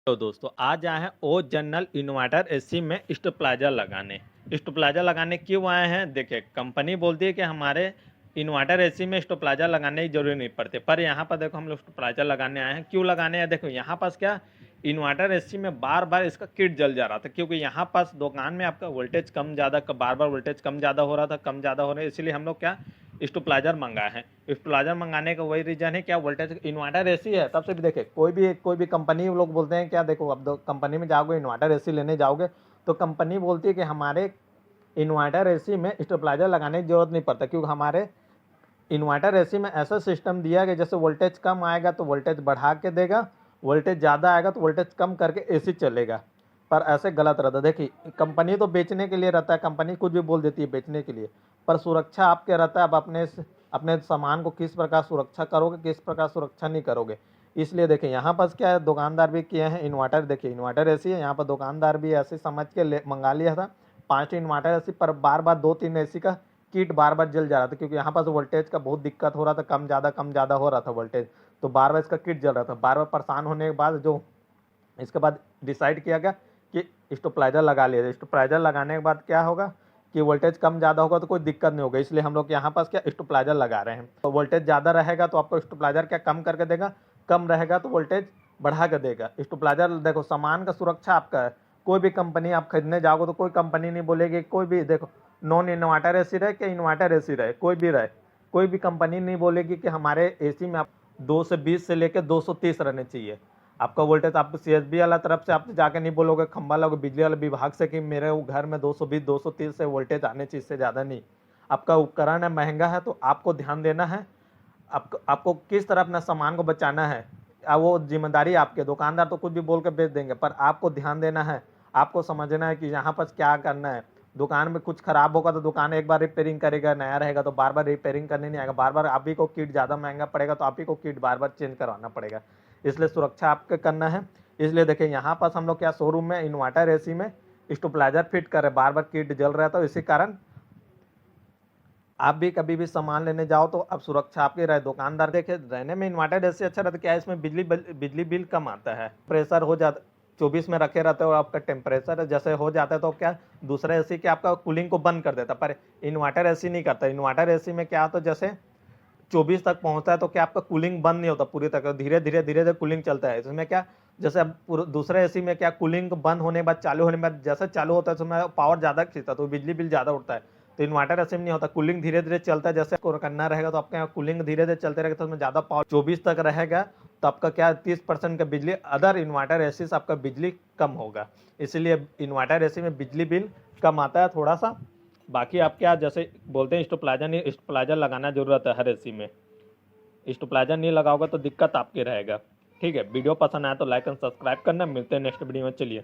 तो दोस्तों आज आए हैं ओ जनरल इन्वर्टर एसी में स्टेबलाइजर लगाने। स्टेबलाइजर लगाने क्यों आए हैं? देखिए, कंपनी बोलती है कि हमारे इन्वर्टर एसी में स्टेबलाइजर लगाने की जरूरत नहीं पड़ती, पर यहाँ पर देखो हम लोग स्टेबलाइजर लगाने आए हैं। क्यों लगाने हैं? देखो यहाँ पास क्या इन्वर्टर एसी में बार बार इसका किट जल जा रहा था, क्योंकि यहाँ पास दुकान में आपका वोल्टेज कम ज़्यादा बार बार वोल्टेज कम ज़्यादा हो रहा था, कम ज़्यादा हो रहा है। इसलिए हम लोग क्या स्टेबलाइजर मंगाए हैं। स्टेबलाइजर मंगाने का वही रीजन है, क्या वोल्टेज इन्वर्टर एसी है तब से भी देखे कोई भी कंपनी लोग बोलते हैं क्या, देखो अब कंपनी में जाओगे इन्वर्टर एसी लेने जाओगे तो कंपनी बोलती है कि हमारे इन्वर्टर एसी में स्टेबलाइजर लगाने की जरूरत नहीं पड़ता, क्योंकि हमारे इन्वर्टर एसी में ऐसा सिस्टम दिया है कि जैसे वोल्टेज कम आएगा तो वोल्टेज बढ़ा के देगा, वोल्टेज ज़्यादा आएगा तो वोल्टेज कम करके एसी चलेगा। पर ऐसे गलत रहता है। देखिए, कंपनी तो बेचने के लिए रहता है, कंपनी कुछ भी बोल देती है बेचने के लिए, पर सुरक्षा आपके रहता है। अब अपने सामान को किस प्रकार सुरक्षा करोगे, किस प्रकार सुरक्षा नहीं करोगे। इसलिए देखिए यहाँ पर क्या है, दुकानदार भी किए हैं इन्वर्टर। देखिए इन्वर्टर एसी है, यहाँ पर दुकानदार भी ऐसे समझ के मंगा लिया था 5 इन्वर्टर एसी, पर बार बार 2-3 एसी का किट बार बार जल जा रहा था, क्योंकि यहाँ पर वोल्टेज का बहुत दिक्कत हो रहा था, कम ज़्यादा हो रहा था वोल्टेज, तो बार बार इसका किट जल रहा था। बार बार परेशान होने के बाद इसके बाद डिसाइड किया गया कि स्टेबलाइजर लगा लिया। स्टेबलाइजर लगाने के बाद क्या होगा कि वोल्टेज कम ज़्यादा होगा तो कोई दिक्कत नहीं होगा, इसलिए हम लोग यहाँ पास क्या स्टेबलाइजर लगा रहे हैं। तो वोल्टेज ज़्यादा रहेगा तो आपको स्टेबलाइजर क्या कम करके देगा, कम रहेगा तो वोल्टेज बढ़ा के देगा। स्टेबलाइजर देखो सामान का सुरक्षा आपका है। कोई भी कंपनी आप खरीदने जाओगे तो कोई कंपनी नहीं बोलेगी, कोई भी देखो नॉन इन्वर्टर एसी रहे कि इन्वर्टर एसी रहे, कोई भी रहे, कोई भी कंपनी नहीं बोलेगी कि हमारे एसी में आप 220 से लेकर 230 रहने चाहिए आपका वोल्टेज। आप सीएसबी वाला तरफ से आप जाके नहीं बोलोगे, खंबा लोगे बिजली वाले विभाग से कि मेरे घर में 220 230 से वोल्टेज आने चाहिए, इससे ज़्यादा नहीं। आपका उपकरण है, महंगा है, तो आपको ध्यान देना है आपको किस तरह अपना सामान को बचाना है। वो जिम्मेदारी आपके, दुकानदार तो कुछ भी बोल के बेच देंगे, पर आपको ध्यान देना है, आपको समझना है कि यहाँ पर क्या करना है। दुकान में कुछ खराब होगा तो दुकान एक बार रिपेयरिंग करेगा, नया रहेगा तो बार बार रिपेयरिंग करने नहीं आएगा, बार बार आप ही को किट ज़्यादा महंगा पड़ेगा तो आप ही को किट बार बार चेंज करवाना पड़ेगा। इसलिए सुरक्षा आपके करना है। इसलिए देखिए यहाँ पास हम लोग क्या शोरूम में इन्वर्टर एसी में स्टेबलाइजर फिट कर रहे, बार बार किट जल रहा था, इसी कारण आप भी कभी भी सामान लेने जाओ तो अब सुरक्षा आपकी रहे। दुकानदार देखे रहने में इन्वर्टर ऐसे अच्छा रहता है, क्या इसमें बिजली बिल कम आता है, प्रेशर हो जाता 24 में रखे रहते हो, आपका टेम्परेचर जैसे हो जाता है तो क्या दूसरा एसी क्या आपका कूलिंग को बंद कर देता, पर इन्वर्टर एसी नहीं करता। इन्वर्टर एसी में क्या तो जैसे 24 तक पहुंचता है तो क्या आपका कूलिंग बंद नहीं होता पूरी तरह, धीरे धीरे कूलिंग चलता है। इसमें क्या जैसे अब दूसरे एसी में क्या कूलिंग बंद होने के बाद चालू होने के बाद जैसे चालू होता है उसमें पावर ज़्यादा खींचता है तो बिजली बिल ज़्यादा उठता है। तो इन्वर्टर एसी में नहीं होता, कूलिंग धीरे धीरे चलता है। जैसे आपको करना रहेगा तो आपके यहाँ कूलिंग धीरे धीरे चलते रहेगा तो उसमें ज़्यादा पावर 24 तक रहेगा, तो आपका क्या 30% का बिजली अदर इन्वर्टर एसी से आपका बिजली कम होगा। इसीलिए इन्वर्टर एसी में बिजली बिल कम आता है थोड़ा सा। बाकी आप क्या जैसे बोलते हैं स्टेबलाइजर नहीं, स्टेबलाइजर लगाना जरूरत है हर एसी में। स्टेबलाइजर नहीं लगाओगे तो दिक्कत आपके रहेगा। ठीक है, वीडियो पसंद आया तो लाइक एंड सब्सक्राइब करना। मिलते हैं नेक्स्ट वीडियो में, चलिए।